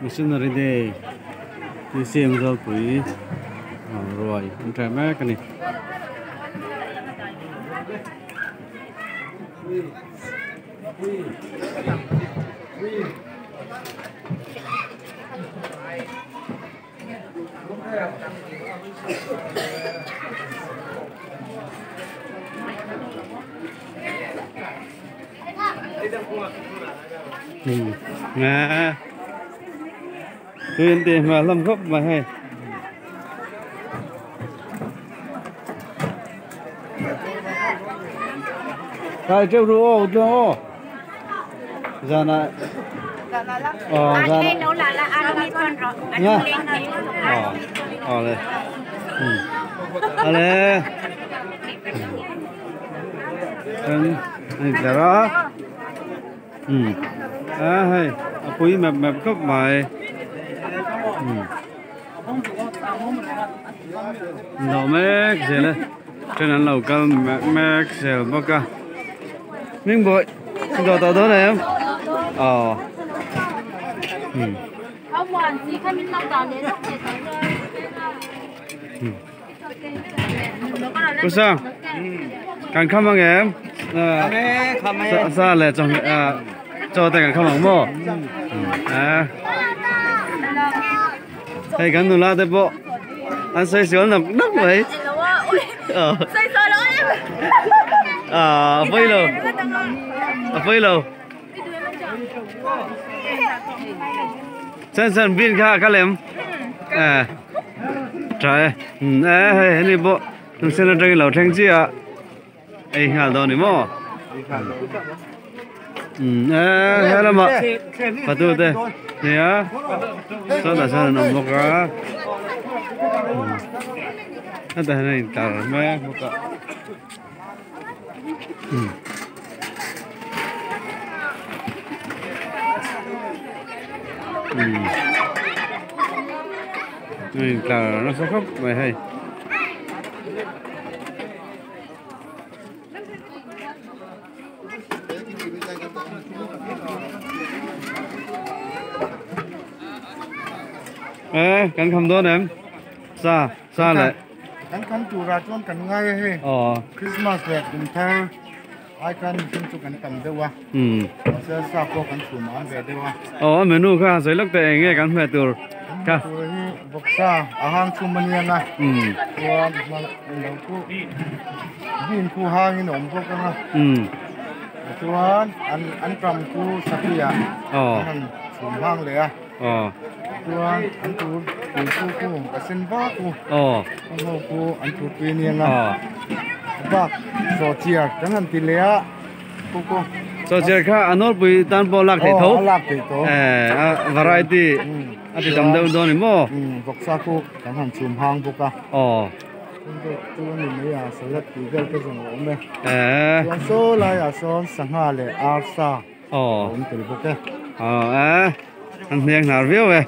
machinery đây đi xem rồi quý rồi anh trai mẹ cái này nè tuyên tiền mà lâm gốc mà hay cái treo rùa cho giờ này giờ này nấu là ăn đi con rồi nhá đây đây này đó hay quý mẹp cấp mày đầu mẹ gì đây trên ăn lẩu cơm mẹ xèo bao cả miếng bội đồ tàu đó này em cô sang càng khăm bằng em xa lẹ trong cho tay càng khăm bằng mò thầy càng nụ la đây bộ anh xoay xuống làm đất vậy xoay xoay đó vây lầu sen viên khá lem trời hay đi bộ đừng xem là cái lẩu thanh chi à ấy hà đó này mò hay là mà bắt đầu đây nè sao là nó một cái cái này tao mẹ một cái tao nó sẽ khóc mày hay cắn không tốt em xa lại cắn chủ ra cho cắn ngay hay Christmas về cùng theo ai cắn chung chụp cắn cầm đâu à sẽ sao có cắn chủ mà về đâu à menu khác rồi lúc này nghe cắn về từ cả bọc sa hàng chung mình nha này qua đầu cô viên cô hàng như nồng bọc cái này tuan ăn cầm cô sakya ăn chung hàngเลยà tuan ăn cô asin ba cô ăn cô pinian à bác so chia chẳng hạn tỷ lệ cô so chia khác anh nói bị tan bỏ lạc thể thấu variety anh thì đầm đâu này mò bọc sa cô chẳng hạn chung hàng bọc à tôi mình mới salad tí cái dùng ống này tuan số lại số sang hà lệ arsa ống từ bọc cái anh nghe nào biết về